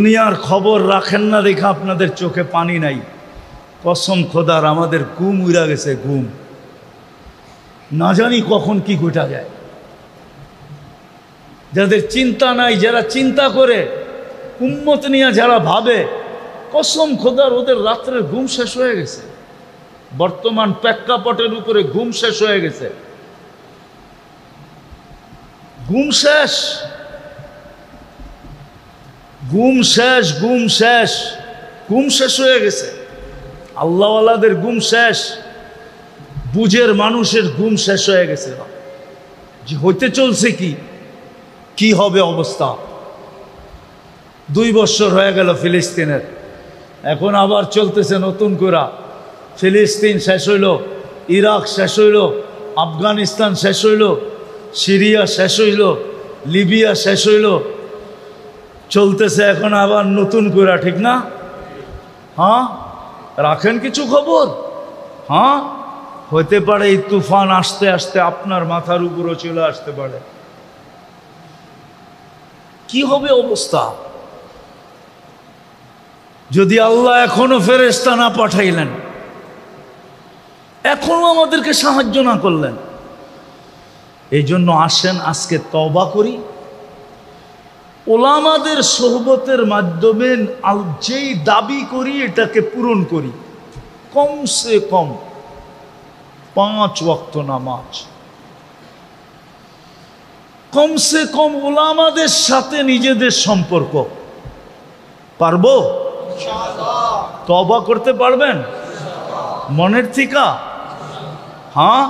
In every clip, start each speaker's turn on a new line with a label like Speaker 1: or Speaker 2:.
Speaker 1: দুনিয়ার খবর রাখেন না দেখে আপনাদের চোখে পানি নাই। কসম খোদার আমাদের ঘুম উড়া গেছে, ঘুম না জানি কখন কি ঘটা যায়। যাদের চিন্তা নাই, যারা চিন্তা করে উম্মত নিয়ে যারা ভাবে, কসম খোদার ওদের রাত্রের ঘুম শেষ হয়ে গেছে। বর্তমান প্রেক্ষাপটের উপরে ঘুম শেষ হয়ে গেছে, ঘুম শেষ, ঘুম শেষ, ঘুম শেষ, ঘুম শেষ হয়ে গেছে। আল্লাহওয়ালাদের ঘুম শেষ, বুঝের মানুষের ঘুম শেষ হয়ে গেছে। যে হইতে চলছে কি হবে অবস্থা। 2 বছর হয়ে গেল ফিলিস্তিনের, এখন আবার চলতেছে নতুন করে। ফিলিস্তিন শেষ হইল, ইরাক শেষ হইল, আফগানিস্তান শেষ হইল, সিরিয়া শেষ হইল, লিবিয়া শেষ হইল, চলতেছে এখন আবার নতুন করে, ঠিক না? হ্যাঁ, রাখেন কিছু খবর। হ্যাঁ, হতে পারে এই তুফান আসতে আসতে আপনার মাথার উপরও চলে আসতে পারে। কি হবে অবস্থা যদি আল্লাহ এখনো ফেরেশতা না পাঠাইলেন, এখনো আমাদেরকে সাহায্য না করলেন। এই জন্য আসেন আজকে তওবা করি, ওলামাদের সোহবতের মাধ্যমে যেই দাবি করি এটাকে পূরণ করি। কমসে কম 5 ওয়াক্ত নামাজ, কমসে কম ওলামাদের সাথে নিজেদের সম্পর্ক। পারবো? তওবা করতে পারবেন মনের থেকে? হ্যাঁ,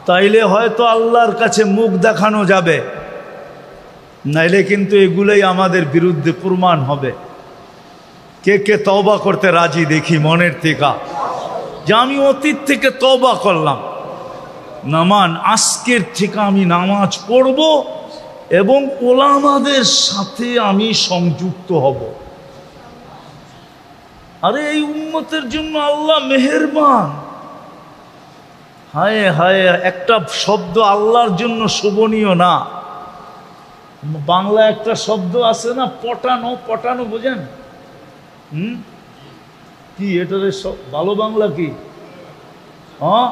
Speaker 1: তাইলে হয়তো আল্লাহর কাছে মুখ দেখানো যাবে, নাইলে কিন্তু এগুলোই আমাদের বিরুদ্ধে প্রমাণ হবে। কে কে তওবা করতে রাজি দেখি মনের থেকে, যে আমি অতীত থেকে তওবা করলাম, নামান আজকের থেকে আমি নামাজ পড়ব এবং ওলামাদের সাথে আমি সংযুক্ত হব। আরে এই উম্মতের জন্য আল্লাহ মেহেরবান। হায় হায়, একটা শব্দ আল্লাহর জন্য শোভনীয় না। বাংলা একটা শব্দ আছে না, পটানো, পটানো বোঝেন? কি এটার ভালো বাংলা কি? হ্যাঁ,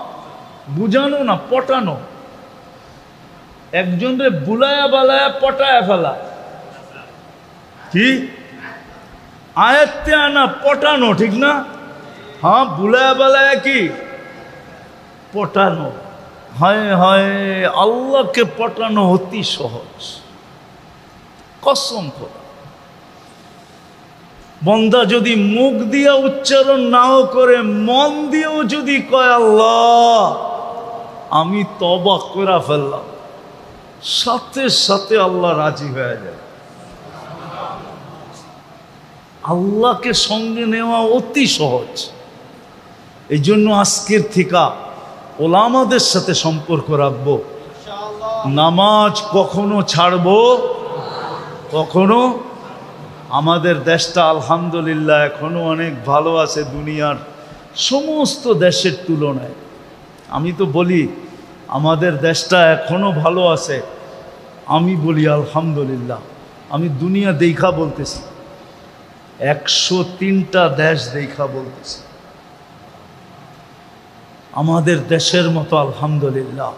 Speaker 1: বুঝানো না, পটানো। একজনরে বুলায়া বালায়া পটায়া ফেলা, কি আয়াতে আনা পটানো, ঠিক না? হ্যাঁ, বুলায়া বালায়া কি পটানো। হায় হায়, আল্লাহকে পটানো অতি সহজ। কসম খোদা, বন্দা যদি মুখ দিয়া উচ্চারণ নাও করে, মন দিয়েও যদি কয় আল্লাহ আমি তওবা করে ফেললাম, সাথে সাথে আল্লাহ রাজি হয়ে যায়। আল্লাহকে সঙ্গে নেওয়া অতি সহজ। এই জন্য আজকের থেকে ওলামাদের সাথে সম্পর্ক রাখবো, নামাজ কখনো ছাড়বো কখনো। আমাদের দেশটা আলহামদুলিল্লাহ এখনো অনেক ভালো আছে দুনিয়ার সমস্ত দেশের তুলনায়। আমি তো বলি আমাদের দেশটা এখনো ভালো আছে, আমি বলি আলহামদুলিল্লাহ। আমি দুনিয়া দেখা বলতেছি, 103টা দেশ দেখা বলতেছি। আমাদের দেশের মতো আলহামদুলিল্লাহ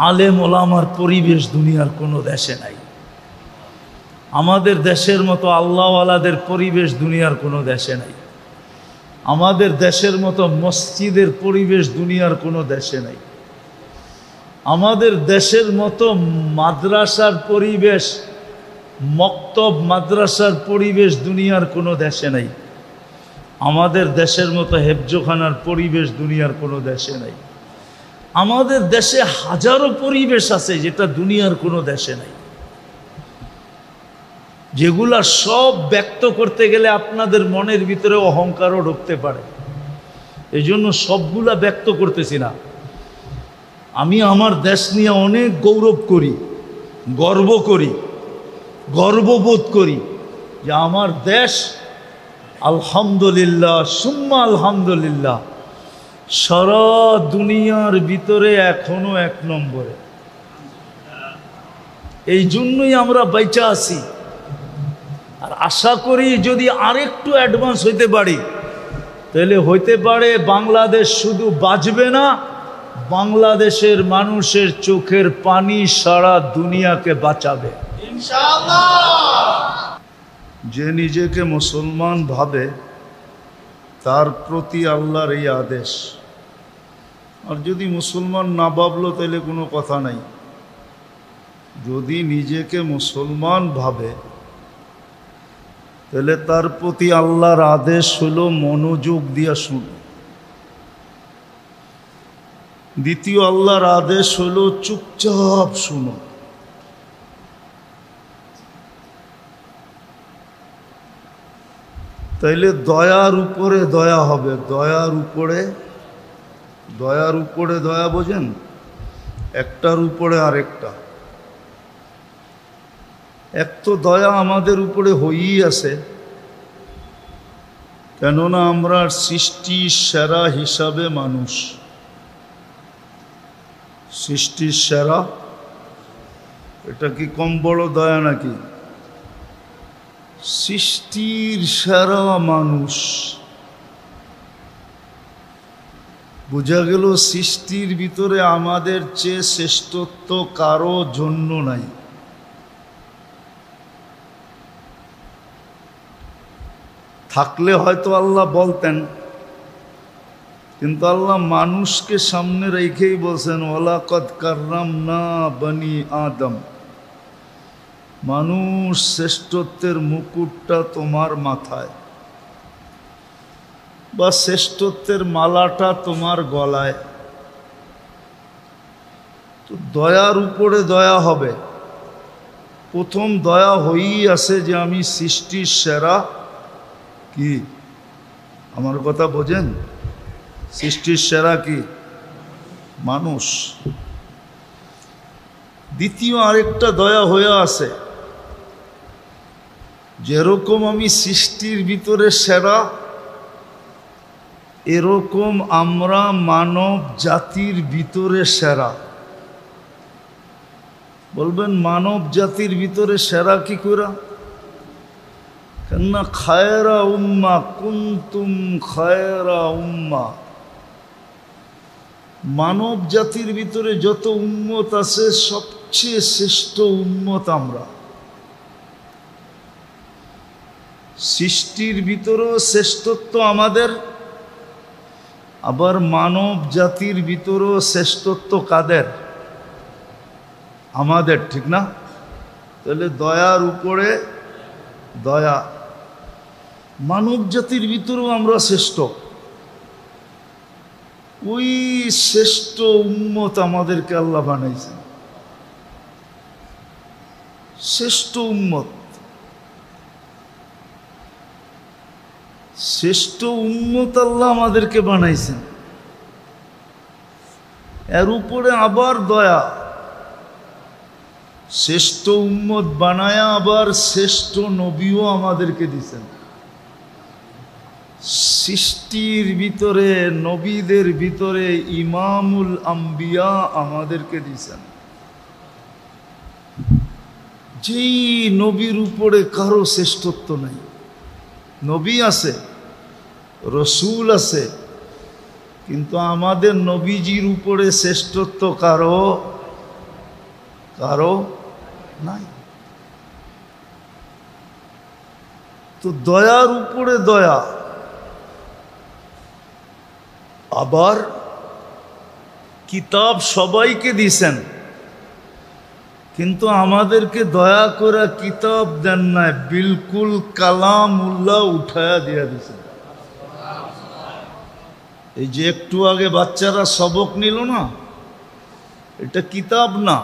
Speaker 1: আলেম ওলামার পরিবেশ দুনিয়ার কোনো দেশে নাই। আমাদের দেশের মতো আল্লাহওয়ালাদের পরিবেশ দুনিয়ার কোনো দেশে নাই। আমাদের দেশের মতো মসজিদের পরিবেশ দুনিয়ার কোনো দেশে নাই। আমাদের দেশের মতো মাদ্রাসার পরিবেশ, মক্তব মাদ্রাসার পরিবেশ দুনিয়ার কোনো দেশে নাই। আমাদের দেশের মতো হেফজোখানার পরিবেশ দুনিয়ার কোনো দেশে নাই। আমাদের দেশে হাজারো পরিবেশ আছে যেটা দুনিয়ার কোনো দেশে নাই, যেগুলা সব ব্যক্ত করতে গেলে আপনাদের মনের ভিতরে অহংকারও ঢুকতে পারে। এই জন্য সবগুলা ব্যক্ত করতেছি না। আমি আমার দেশ নিয়ে অনেক গৌরব করি, গর্ব করি, গর্ববোধ করি যে আমার দেশ আলহামদুলিল্লাহ সুম্মা আলহামদুলিল্লাহ সারা দুনিয়ার ভিতরে এখনো 1 নম্বরে। এই জন্যই আমরা বাইচা আছি। আর আশা করি যদি আরেকটু অ্যাডভান্স হইতে পারি, তাহলে হইতে পারে বাংলাদেশ শুধু বাঁচবে না, বাংলাদেশের মানুষের চোখের পানি সারা দুনিয়াকে বাঁচাবে ইনশাআল্লাহ। যে নিজেকে মুসলমান ভাবে তার প্রতি আল্লাহর এই আদেশ। আর যদি মুসলমান না ভাবলো তাহলে কোনো কথা নাই। যদি নিজেকে মুসলমান ভাবে তাহলে তার প্রতি আল্লাহর আদেশ হলো মনোযোগ দিয়া শুনো। দ্বিতীয় আল্লাহর আদেশ হলো চুপচাপ শুনো। তাইলে দয়ার উপরে দয়া হবে। দয়ার উপরে দয়া বোঝেন? একটার উপরে আরেকটা। এক তো দয়া আমাদের উপরে হয়েই আছে, কেননা আমরা সৃষ্টির সেরা হিসাবে মানুষ। সৃষ্টির সেরা, এটা কি কম বড় দয়া নাকি? সৃষ্টির সেরা মানুষ। বোঝা গেল সৃষ্টির ভিতরে আমাদের চেয়ে শ্রেষ্ঠত্ব কারো জন্য নাই। থাকলে হয়তো আল্লাহ বলতেন, কিন্তু আল্লাহ মানুষকে সামনে রেখেই বলছেন ওয়ালাকাদ কাররামনা বনি আদম। মানুষ, শ্রেষ্ঠত্বের মুকুটটা তোমার মাথায়, বা শ্রেষ্ঠত্বের মালাটা তোমার গলায়। তো দয়ার উপরে দয়া হবে। প্রথম দয়া হয়েই আছে যে আমি সৃষ্টির সেরা। কি আমার কথা বোঝেন? সৃষ্টির সেরা কি? মানুষ। দ্বিতীয় আরেকটা দয়া হয়ে আছে, যেরকম আমি সৃষ্টির ভিতরে সেরা, এরকম আমরা মানব জাতির ভিতরে সেরা। বলবেন মানব জাতির ভিতরে সেরা কি করে? কেননা খায়রা উম্মা কুনতুম খায়রা উম্মা। মানব জাতির ভিতরে যত উম্মত আছে সবচেয়ে শ্রেষ্ঠ উম্মত আমরা। সৃষ্টির ভিতরেও শ্রেষ্ঠত্ব আমাদের, আবার মানব জাতির ভিতরেও শ্রেষ্ঠত্ব কাদের? আমাদের, ঠিক না? তাহলে দয়ার উপরে দয়া। মানব জাতির ভিতরেও আমরা শ্রেষ্ঠ। ওই শ্রেষ্ঠ উম্মত আমাদেরকে আল্লাহ বানাইছেন। শ্রেষ্ঠ উম্মত, শ্রেষ্ঠ উম্মত আল্লাহ আমাদেরকে বানাইছেন। এর উপরে আবার দয়া। শ্রেষ্ঠ উম্মত বানায়া আবার শ্রেষ্ঠ নবীও আমাদেরকে দিছেন। সৃষ্টির ভিতরে, নবীদের ভিতরে ইমামুল আম্বিয়া আমাদেরকে দিছেন। যেই নবীর উপরে কারো শ্রেষ্ঠত্ব নাই। নবী আছে, রসুল আছে, কিন্তু আমাদের নবীজির উপরে শ্রেষ্ঠত্ব কারো কারো নাই। তো দয়ার উপরে দয়া। আবার কিতাব সবাইকে দিছেন, কিন্তু আমাদেরকে দয়া করে কিতাব দেন নাই, বিলকুল কালামুল্লাহ উঠায়া দিয়া দিছেন। এই যে একটু আগে বাচ্চারা সবক নিল না, এটা কিতাব না।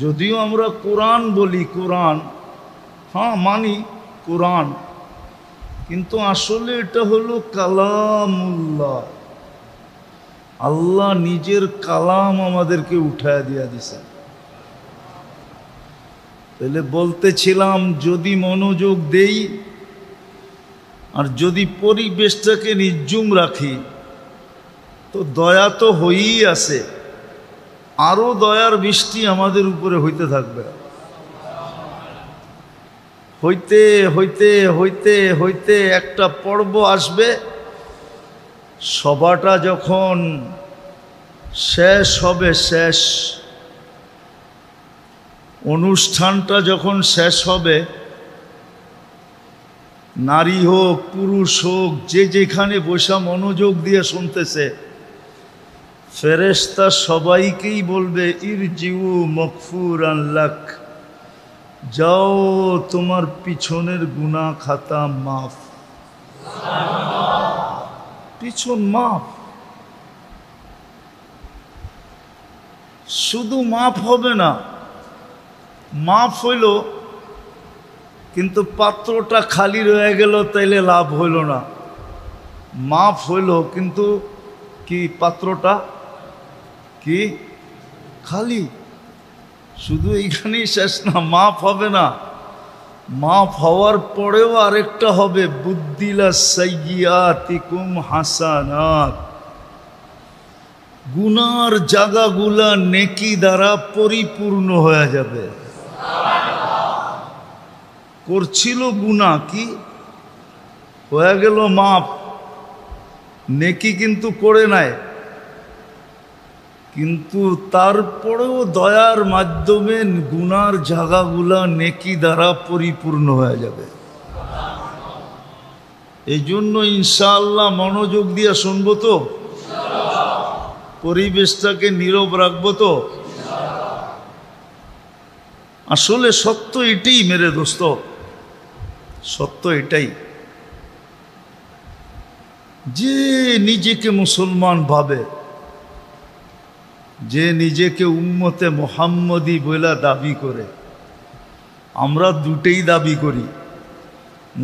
Speaker 1: যদিও আমরা কোরআন বলি, কোরআন হ্যাঁ মানি কোরআন, কিন্তু আসলে এটা হলো কালামুল্লাহ। আল্লাহ নিজের কালাম আমাদেরকে উঠায়া দিয়া দিছেন। তাহলে বলতেছিলাম, যদি মনোযোগ দেই আর যদি পরিবেশটাকে নির্জুম রাখি, তো দয়া তো হয়েই আছে, আরো দয়ার বৃষ্টি আমাদের উপরে হইতে থাকবে। হইতে হইতে হইতে হইতে একটা পর্ব আসবে, সভাটা যখন শেষ হবে, শেষ অনুষ্ঠানটা যখন শেষ হবে, নারী হোক পুরুষ হোক যে যেখানে বসা মনোযোগ দিয়ে শুনতেছে, ফেরেশতা সবাইকেই বলবে ইরজিউ মগফুরান লাক, যাও তোমার পিছনের গুনাহ খাতা মাফ, পিছন মাফ। শুধু মাফ হবে না, মাফ হইল কিন্তু পাত্রটা খালি রয়ে গেল, তাইলে লাভ হইল না। মাফ হইল কিন্তু কি পাত্রটা কি খালি, শুধু এইখানেই শেষ না, মাফ হবে না। মাফ হওয়ার পরেও আরেকটা হবে, বুদ্দিলা সাইয়্যাতিকুম হাসানাত, গুনার জায়গাগুলা নেকি দ্বারা পরিপূর্ণ হয়ে যাবে। করছিল গুনাহ, কি হয়ে গেল মাফ, নেকি কিন্তু করে নাই, কিন্তু তারপরেও দয়ার মাধ্যমে গুনার জায়গাগুলা নেকি দ্বারা পরিপূর্ণ হয়ে যাবে। এই জন্য ইনশাআল্লাহ মনোযোগ দিয়ে শুনবো তো, পরিবেশটাকে নীরব রাখবো তো। আসলে সত্য এটাই মেরে দোস্ত, সত্য এটাই, যে নিজেকে মুসলমান ভাবে, যে নিজেকে উম্মতে মুহাম্মদী বলে দাবি করে, আমরা দুটেই দাবি করি,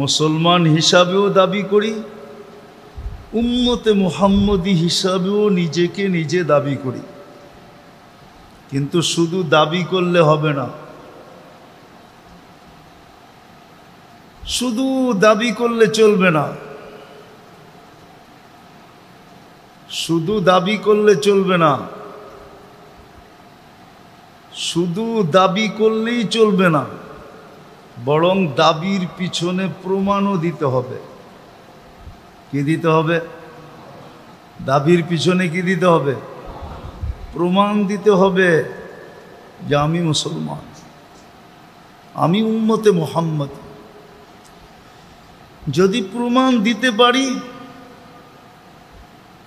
Speaker 1: মুসলমান হিসাবেও দাবি করি, উম্মতে মুহাম্মদী হিসাবেও নিজেকে নিজে দাবি করি। কিন্তু শুধু দাবি করলে হবে না, শুধু দাবি করলে চলবে না, শুধু দাবি করলে চলবে না, শুধু দাবি করলেই চলবে না, বরং দাবির পিছনে প্রমাণও দিতে হবে। কি দিতে হবে? দাবির পিছনে কি দিতে হবে? প্রমাণ দিতে হবে যে আমি মুসলমান, আমি উম্মতে মুহাম্মদ। যদি প্রমাণ দিতে পারি,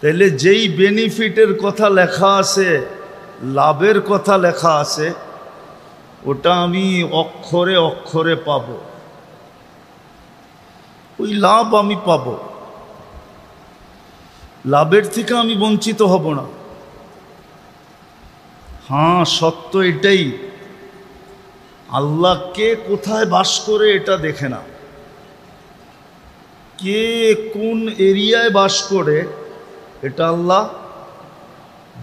Speaker 1: তাহলে যেই বেনিফিটের কথা লেখা আছে, লাভের কথা লেখা আছে, ওটা আমি অক্ষরে অক্ষরে পাব, ওই লাভ আমি পাব, লাভের থেকে আমি বঞ্চিত হব না। হ্যাঁ, সত্য এটাই, আল্লাহ কে কোথায় বাস করে এটা দেখে না, কে কোন এরিয়ায় বাস করে এটা আল্লাহ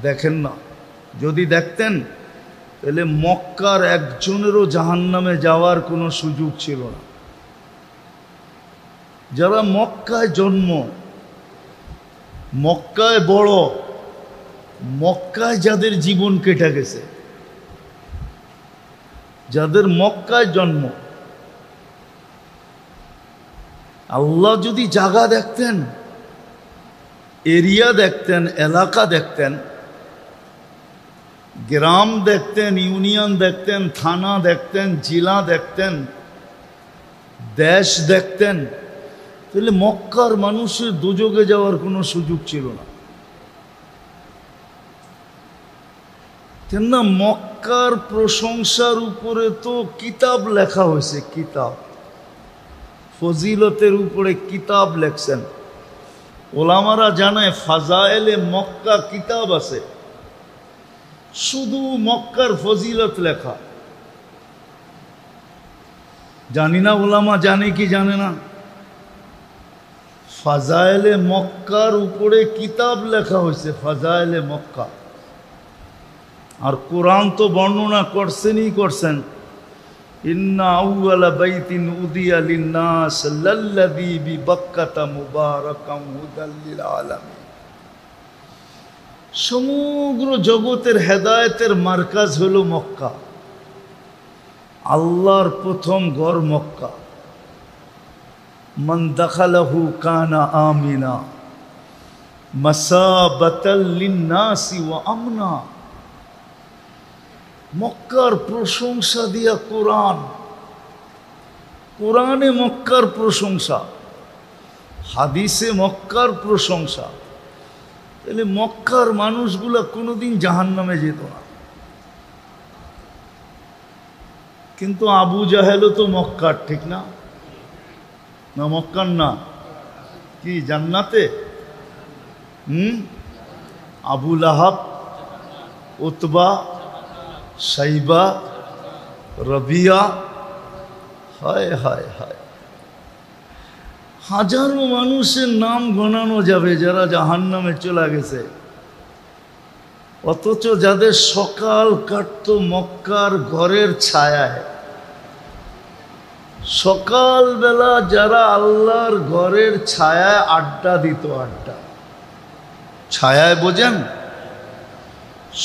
Speaker 1: দেখেন না। যদি দেখতেন তাহলে মক্কার একজনেরও জাহান্নামে যাওয়ার কোনো সুযোগ ছিল না। যারা মক্কায় জন্ম, মক্কায় বড়, মক্কায় যাদের জীবন কেটে গেছে, যাদের মক্কায় জন্ম, আল্লাহ যদি জায়গা দেখতেন, এরিয়া দেখতেন, এলাকা দেখতেন, গ্রাম দেখতেন, ইউনিয়ন দেখতেন, থানা দেখতেন, জেলা দেখতেন, দেশ দেখতেন, তাহলে মক্কার মানুষের দোজখে যাওয়ার কোনো সুযোগ ছিল না। কেননা মক্কার প্রশংসার উপরে তো কিতাব লেখা হয়েছে, কিতাব ফজিলতের উপরে কিতাব লেখছেন ওলামারা। জানায় ফাজায়েলে মক্কা কিতাব আছে, শুধু মক্কার ফজিলত লেখা। জানি না ওলামা জানে কি জানে না, ফাজায়েলে মক্কার উপরে কিতাব লেখা হয়েছে, ফাজায়েলে মক্কা। আর কোরআন তো বর্ণনা করছেনই করছেন, ইন্না আউয়ালা বাইতিন উদিয়া লিন্নাস লাল্লাযী বিবাক্কাতা মুবারাকাম হুদাল লিল আলামিন। সমগ্র জগতের হেদায়েতের মার্কাজ হলো মক্কা, আল্লাহর প্রথম ঘর মক্কা। মান দাখালাহু কানা আমিনা মাসাবাতাল লিন্নাসি ওয়া আমনা। মক্কার প্রশংসা দিয়া কোরআন, কোরআনে মক্কার প্রশংসা, হাদিসে মক্কার প্রশংসা। তাহলে মক্কার মানুষগুলা কোনোদিন জাহান্নামে যেত না। কিন্তু আবু জাহেলও তো মক্কার, ঠিক না? না মক্কার না, কি জান্নাতে? আবু লাহাব, উতবা, সাইবা, রবিয়া, হায় হায় হায়, হাজারো মানুষের নাম গণানো যাবে যারা জাহান্নামে চলে গেছে। অথচ যাদের সকাল কাটত মক্কার ঘরের ছায়ায়, সকালবেলা যারা আল্লাহর ঘরের ছায়ায় আড্ডা দিত, আড্ডা ছায়ায় বোঝেন,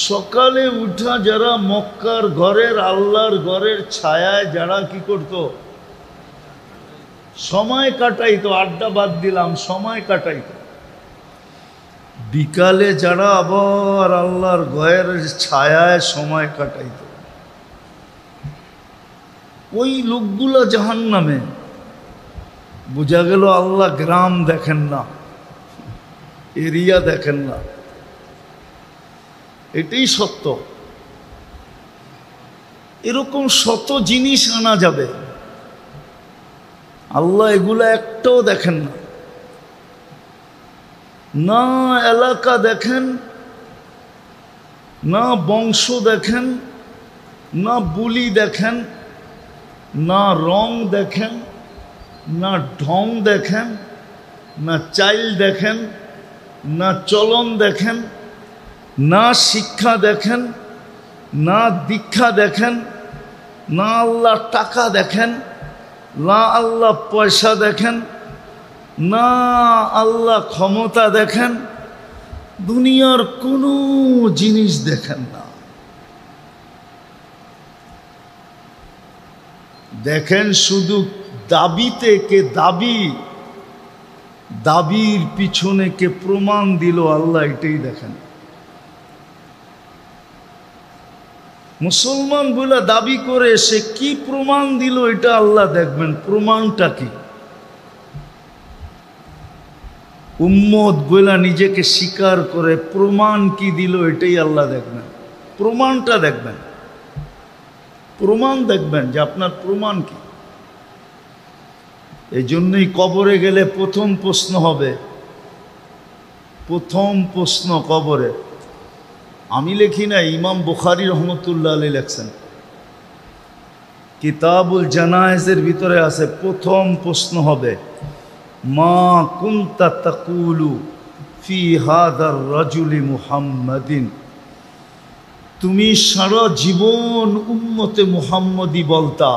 Speaker 1: সকালে উঠা যারা মক্কার ঘরের আল্লাহর ঘরের ছায়ায় যারা কি করত, সময় কাটাইতো, আড্ডা বাদ দিলাম, সময় কাটাইতো। বিকালে যারা আবার আল্লাহর ঘরের ছায়ায় সময় কাটাইতো, ওই লোকগুলা জাহান্নামে। বোঝা গেল আল্লাহ গ্রাম দেখেন না, এরিয়া দেখেন না, এটাই সত্য। এরকম শত জিনিস আনা যাবে, আল্লাহ এগুলা একটাও দেখেন না। না এলাকা দেখেন, না বংশ দেখেন, না বুলি দেখেন, না রং দেখেন, না ঢং দেখেন, না চাইল দেখেন, না চলন দেখেন, না শিক্ষা দেখেন, না দীক্ষা দেখেন, না আল্লাহ টাকা দেখেন, না আল্লাহ পয়সা দেখেন, না আল্লাহ ক্ষমতা দেখেন, দুনিয়ার কোনো জিনিস দেখেন না। দেখেন শুধু দাবিতে কে দাবি, দাবির পিছনে কে প্রমাণ দিল, আল্লাহ এটাই দেখেন। মুসলমান বলে দাবি করে সে কি প্রমাণ দিল এটা আল্লাহ দেখবেন, প্রমাণটা কি। উম্মত বলে নিজেকে স্বীকার করে প্রমাণ কি দিল এটাই আল্লাহ দেখবেন, প্রমাণটা দেখবেন, প্রমাণ দেখবেন যে আপনার প্রমাণ কি। এই জন্যই কবরে গেলে প্রথম প্রশ্ন হবে, প্রথম প্রশ্ন কবরে, আমি লিখি না, ইমাম বুখারী রহমতুল্লাহ আলাইহি লেখছেন, কিতাবুল জানায়েজের ভিতরে আছে, প্রথম প্রশ্ন হবে মা কুনতা তাকুলু ফি হাদার রাজুলি মুহাম্মাদিন। তুমি সারা জীবন উম্মতে মুহাম্মদি বলতা,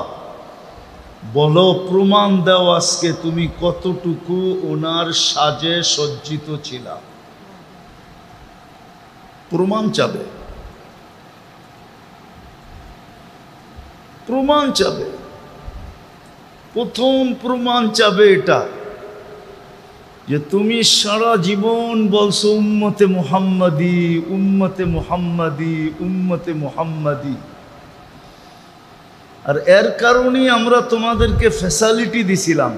Speaker 1: বলো প্রমাণ দাও আজকে তুমি কতটুকু ওনার সাজে সজ্জিত ছিলা। প্রমাণ চাবে, প্রমাণ চাবে, প্রথম প্রমাণ চাবে এটা যে তুমি সারা জীবন বলছো উম্মতে মুহাম্মাদি, উম্মতে মুহাম্মাদি, উম্মতে মুহাম্মাদি। আর এর কারণেই আমরা তোমাদেরকে ফ্যাসিলিটি দিছিলাম,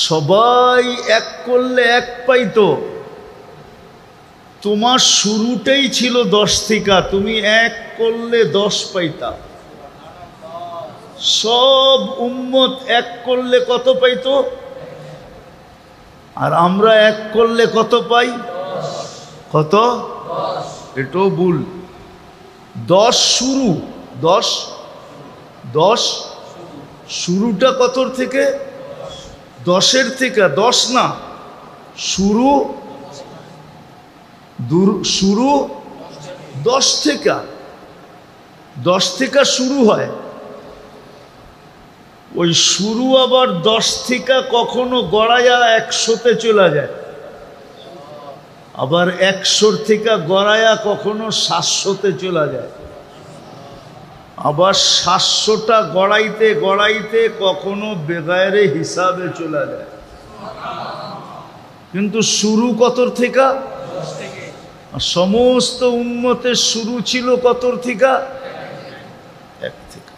Speaker 1: সবাই এক করলে এক পাইতো। তোমার শুরুটাই ছিল 10 থেকে, তুমি এক করলে 10 পাইতা। সব উম্মত এক করলে কত পাইতো? আর আমরা এক করলে কত পাই? কত? এটাও ভুল। 10 শুরু, 10 শুরুটা কতর থেকে? 10-এর থেকে। 10 না, শুরু, শুরু 10 থেকে, 10 থেকে শুরু হয়। ওই শুরু আবার 10 থেকে কখনো গড়াইয়া 100-তে চলে যায়, আবার 100 থেকে গড়াইয়া কখনো 700-তে চলে যায়, আবার 700টা গড়াইতে গড়াইতে কখনো বেগায়রে হিসাবে চলে যায়। কিন্তু শুরু কতর থেকে? সমস্ত উম্মতের শুরু ছিল কতর থেকে? এক থেকে।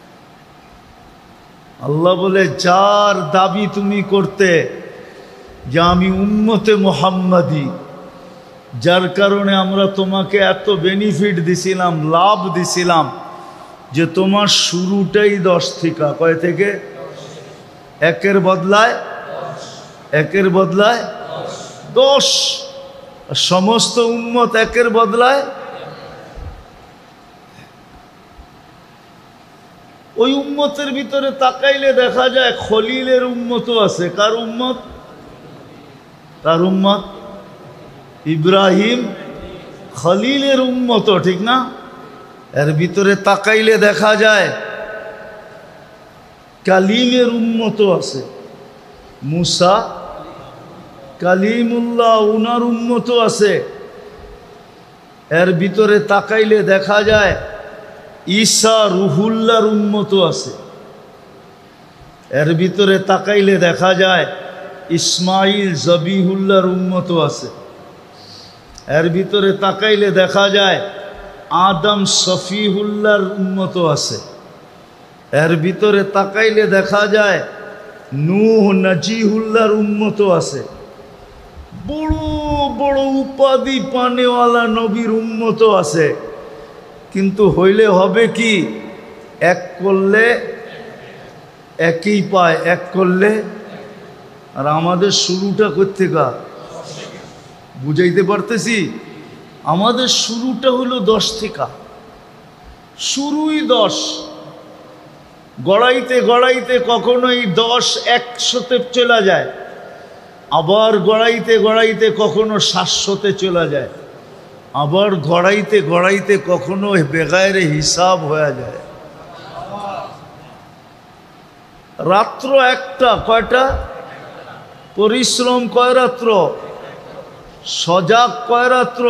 Speaker 1: আল্লাহ বলে, যার দাবি তুমি করতে যে আমি উম্মতে মুহাম্মাদি, যার কারণে আমরা তোমাকে এত বেনিফিট দিছিলাম, লাভ দিছিলাম, যে তোমার শুরুটাই 10 থেকে। কয় থেকে? একের বদলায় 10। সমস্ত উম্মত একের বদলায়। ওই উম্মতের ভিতরে তাকাইলে দেখা যায় খলিলের উম্মতও আছে। কার উম্মত? ইব্রাহিম খলিলের উম্মত, ঠিক না? এর ভিতরে তাকাইলে দেখা যায় কালিমের উম্মতও আছে। মুসা কালিমুল্লাহ, উনার উম্মতও আছে। এর ভিতরে তাকাইলে দেখা যায় ঈসা রুহুল্লাহর উম্মতও আছে। এর ভিতরে তাকাইলে দেখা যায় ইসমাইল জবিহুল্লাহর উম্মতও আছে। এর ভিতরে তাকাইলে দেখা যায় আদম সফিহুল্লাহর উম্মতও আছে। এর ভিতরে তাকাইলে দেখা যায় নূহ নজিহুল্লাহর উম্মতও আছে। বড় বড় উপাধি পানেওয়ালা নবীর উম্মতও আছে। কিন্তু হইলে হবে কি? এক করলে একই পায়, এক করলে। আর আমাদের শুরুটা করতে গা বুঝাইতে পারতেছি? আমাদের শুরুটা হলো 10 থেকে। শুরুই 10। গড়াইতে গড়াইতে কখনো এই 10 100তে চলে যায়, আবার গড়াইতে গড়াইতে কখনো 700তে চলে যায়, আবার গড়াইতে গড়াইতে কখনো বেগায়রে হিসাব হয়ে যায়। রাত্র একটা, কয়টা? পরিশ্রম কয় রাত্র? সজাগ কয় রাত্র?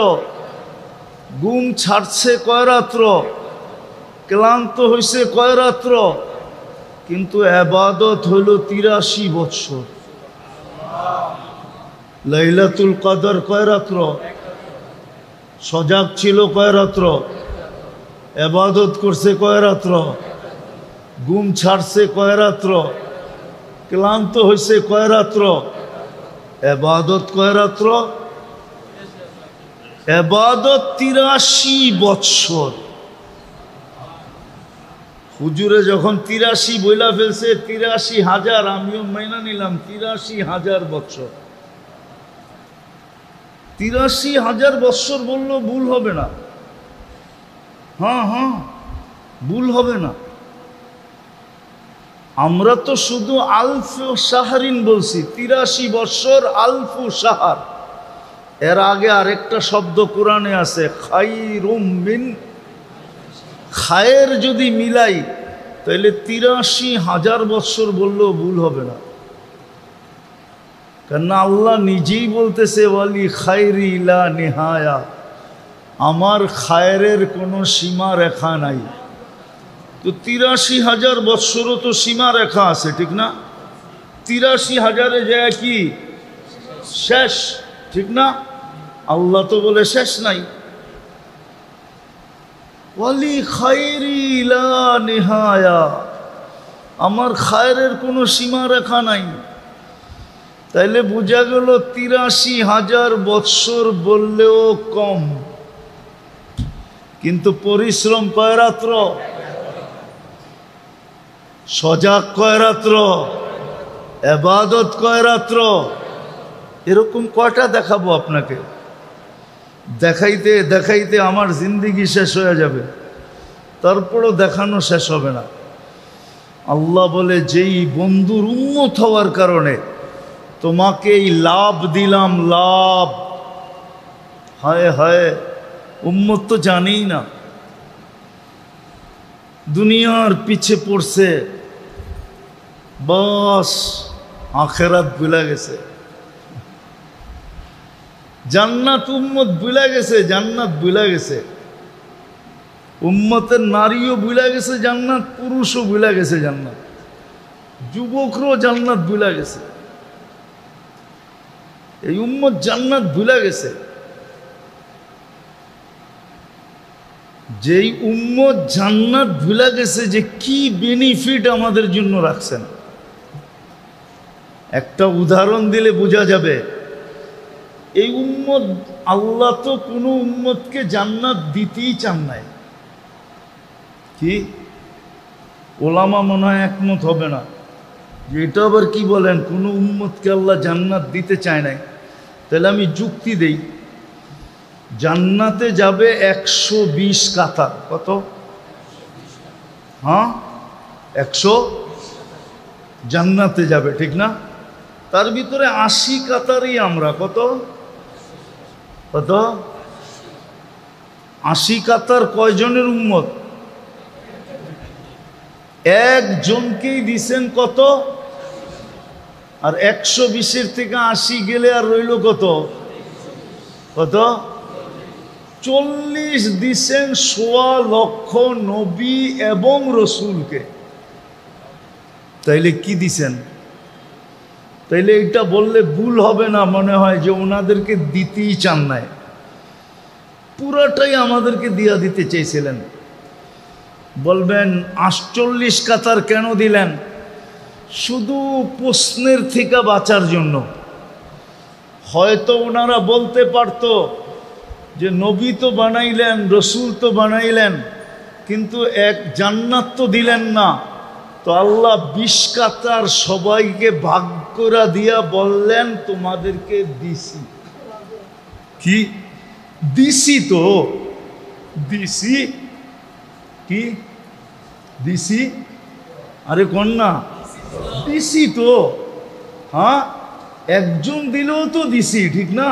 Speaker 1: ঘুম ছাড়ছে কয় রাত্র? ক্লান্ত হইছে কয় রাত্র? কিন্তু ইবাদত হইল 83 বৎসর। লাইলাতুল কদর কয় রাত্র? সজাগ ছিল কয় রাত্র? ইবাদত করছে কয় রাত্র? ঘুম ছাড়ছে কয় রাত্র? ক্লান্ত হইছে কয় রাত্র? ইবাদত কয় রাত্র? ইবাদত 83 বৎসর। হুজুরে যখন 83 বইলা ফেলছে, 83,000, আমিও মাইনা নিলাম 83,000 বৎসর। 83,000 বৎসর বললো ভুল হবে না। হ্যাঁ, ভুল হবে না। আমরা তো শুধু আলফু শাহরিন বলছি, 83 বৎসর আলফু শাহর। এর আগে আরেকটা শব্দ কোরআনে আছে, খায়রুম মিন। খায়ের যদি মিলাই তাহলে 83,000 বৎসর বললেও ভুল হবে না। কেননা আল্লাহ নিজেই বলতেছে, ওয়ালি খায়রি লা নিহায়া, আমার খায়েরের কোনো সীমা রেখা নাই। তো 83,000 বৎসরও তো সীমা রেখা আছে, ঠিক না? 83,000-এ যায় কি শেষ, ঠিক না? আল্লাহ তো বলে শেষ নাই। ওয়ালি খায়রি লা নিহায়া, আমার খায়েরের কোনো সীমা রেখা নাই। তাইলে বোঝা গেল 83,000 বৎসর বললেও কম। কিন্তু পরিশ্রম কয় রাত্র? সজাগ কয় রাত্র? ইবাদত কয় রাত্র? এরকম কয়টা দেখাবো আপনাকে? দেখাইতে দেখাইতে আমার জিন্দিগি শেষ হয়ে যাবে, তারপরও দেখানো শেষ হবে না। আল্লাহ বলে, যেই বন্ধুর উম্মত হওয়ার কারণে তোমাকে এই লাভ দিলাম, লাভ। হায় হায়, উম্মত তো জানেই না, দুনিয়ার পিছে পড়ছে, বাস আখেরাত ভুলে গেছে। জান্নাত উম্মত ভুলে গেছে, জান্নাত ভুলে গেছে। উম্মতের নারীও ভুলে গেছে জান্নাত, পুরুষও ভুলে গেছে জান্নাত, যুবকরাও জান্নাত ভুলে গেছে। এই উম্মত জান্নাত ভুলে গেছে। যেই উম্মত জান্নাত ভুলে গেছে যে কি বেনিফিট আমাদের জন্য রাখছেন, একটা উদাহরণ দিলে বোঝা যাবে। এই উম্মত, আল্লাহ তো কোনো উম্মতকে জান্নাত দিতেই চান নাই। কি ওলামা মনে হয় একমত হবে না যে এটা আবার কি বলেন, কোনো উম্মতকে আল্লাহ জান্নাত দিতে চায় নাই। তাহলে আমি যুক্তি দেই, জান্নাতে যাবে 120 কাতার। কত? হ্যাঁ, 100 জান্নাতে যাবে, ঠিক না? তার ভিতরে 80 কাতারই আমরা। কত কত? 80 কাতার কয়জনের উম্মত? একজনকেই দিছেন কত? আর 120-এর থেকে 80 গেলে আর রইল কত? কত? 40 দিছেন 1.25 লক্ষ নবী এবং রসুলকে। তাইলে কি দিছেন? তাইলে এটা বললে ভুল হবে না, মনে হয় যে ওনাদেরকে দিতেই চান নাই, পুরাটাই আমাদেরকে দিয়া দিতে চেয়েছিলেন। বলবেন 48 কাতার কেন দিলেন? শুধু প্রশ্নের থেকে বাঁচার জন্য। হয়তো ওনারা বলতে পারত যে নবী তো বানাইলেন, রসুল তো বানাইলেন, কিন্তু এক জান্নাত তো দিলেন না, তো আল্লাহ 20 কাতার সবাইকে ভাগ করে দিয়া বললেন তোমাদেরকে দিছি। কি দিছি? তো দিছি। কি দিছি? আরে কন্যা, দিছি তো। হ্যাঁ, একজন দিলেও তো দিছি, ঠিক না?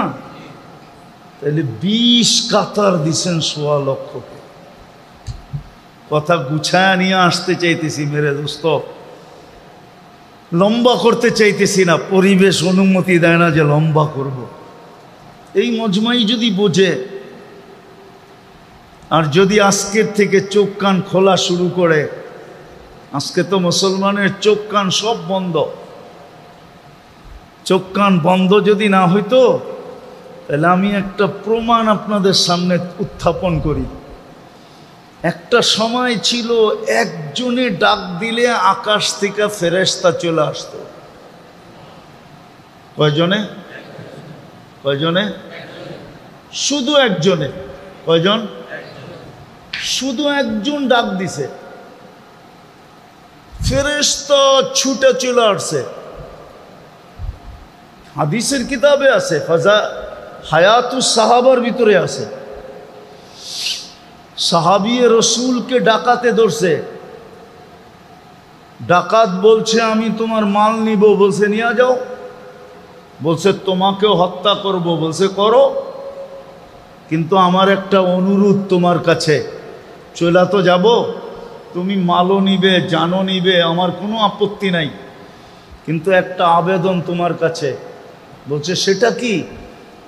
Speaker 1: তাহলে 20 কাতার দিছেন 1.25 লক্ষকে। কথা গুছায় নিয়ে আসতে চাইতেছি মেরে দোস্ত, লম্বা করতে চাইতেছি না, পরিবেশ অনুমতি দেয় না যে লম্বা করব। এই মজমাই যদি বোঝে, আর যদি আজকের থেকে চোখ কান খোলা শুরু করে, আজকে তো মুসলমানের চোখ কান সব বন্ধ। চোখ কান বন্ধ যদি না হইতো, তাহলে আমি একটা প্রমাণ আপনাদের সামনে উত্থাপন করি। একটা সময় ছিল একজনে ডাক দিলে আকাশ থেকে ফেরেশতা চলে আসতো। কয়জনে? কয়জনে? শুধু একজনে। কয়জন? শুধু একজন ডাক দিছে, ফেরেশতা ছুটে চলে আসছে। হাদিসের কিতাবে আছে, ফাজা হায়াতুস সাহাবার ভিতরে আছে। সাহাবিয়ে রসুলকে ডাকাতে ধরছে। ডাকাত বলছে আমি তোমার মাল নিব, বলছে নিয়ে যাও। বলছে তোমাকেও হত্যা করব, বলছে করো, কিন্তু আমার একটা অনুরোধ তোমার কাছে, চলা তো যাব, তুমি মালও নিবে, জানও নিবে, আমার কোনো আপত্তি নাই, কিন্তু একটা আবেদন তোমার কাছে। বলছে সেটা কি?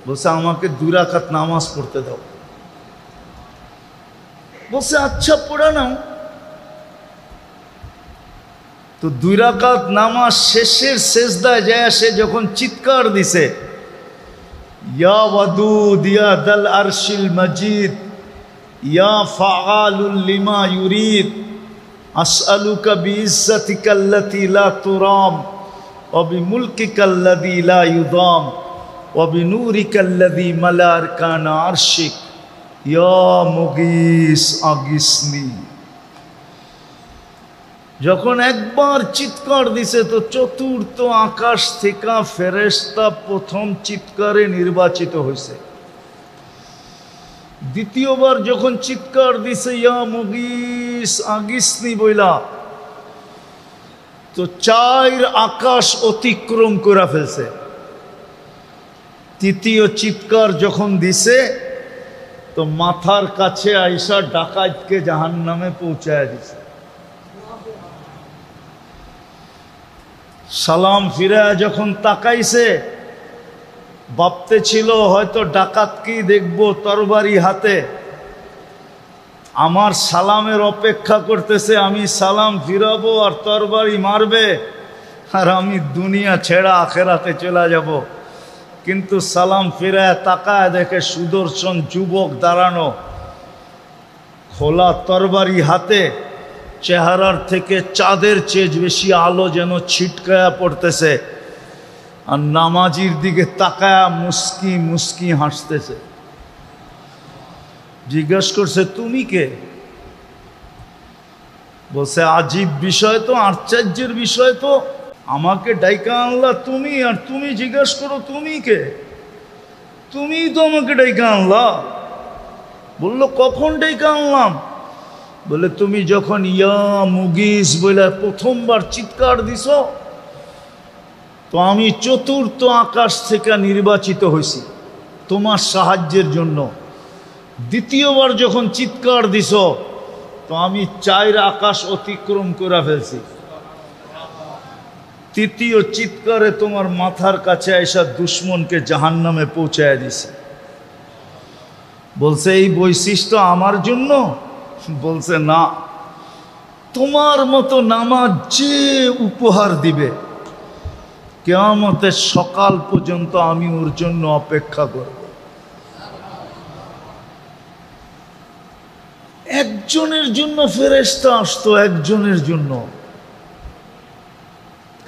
Speaker 1: বলছে আমাকে 2 রাকাত নামাজ পড়তে দাও। বলছে আচ্ছা পড়া নাও। তো 2 রাকাত নামাজ শেষের সেজদায় যায় সে যখন চিৎকার দিছে, ইয়া ওয়াদুদ ইয়া দাল আরশিল মাজিদ ইয়া ফাআলুল লিমা ইউরিদ আসআলুকা বিইজ্জাতিকাল্লাতী লা তুরাম ওয়া বিমুলকিকাল্লাযী লা ইউদাম ওয়া বিনূরিকাল্লাযী মালা আরকানা আরশিক ইয়া মুগীস আগিসনি। যখন একবার চিৎকার দিছে তো চতুর্থ আকাশ থেকে ফেরেশতা প্রথম চিৎকারে নির্বাচিত হয়েছে। দ্বিতীয়বার যখন চিৎকার দিছে ইয়া মুগীস আগিসনি বইলা, তো 4 আকাশ অতিক্রম করে ফেলছে। তৃতীয় চিৎকার যখন দিছে তো মাথার কাছে আইসা ডাকাতকে জাহান্নামে পৌঁছায় দিছে। সালাম ফিরে যখন তাকাইছে, ভাবতে ছিল হয়তো ডাকাতকেই দেখবো তরবারি হাতে, আমার সালামের অপেক্ষা করতেছে, আমি সালাম ফিরাবো আর তরবারি মারবে আর আমি দুনিয়া ছেড়া আখেরাতে চলে যাব। কিন্তু সালাম ফিরায় তাকায় দেখে সুদর্শন যুবক দাঁড়ানো, খোলা তরবারি হাতে, চেহারার থেকে চাঁদের চেয়ে বেশি আলো যেন ছিটকায়া পড়তেছে, আর নামাজির দিকে তাকায়া মুস্কি মুস্কি হাসতেছে। জিজ্ঞেস করছে, তুমি কে? বলছে, আজীব বিষয় তো, আশ্চর্যের বিষয় তো, আমাকে ডাইকা আনলা তুমি, আর তুমি জিজ্ঞেস করো তুমি কে? তুমি তো আমাকে ডাইকা আনলা। বললো, কখন ডাইকা আনলাম? বলে, তুমি যখন ইয়া মুগিস বলে প্রথমবার চিৎকার দিছ, তো আমি চতুর্থ আকাশ থেকে নির্বাচিত হয়েছি তোমার সাহায্যের জন্য। দ্বিতীয়বার যখন চিৎকার দিছ, তো আমি 4 আকাশ অতিক্রম করে ফেলছি। তৃতীয় চিৎকারে তোমার মাথার কাছে এসা দুশ্মনকে জাহান্নামে পৌঁছায় দিছে। বলছে, এই বৈশিষ্ট্য আমার জন্য? বলছে, না, তোমার মতো নামাজ যে উপহার দিবে কিয়ামতের সকাল পর্যন্ত আমি ওর জন্য অপেক্ষা করব। একজনের জন্য ফেরেশতা আসতো, একজনের জন্য।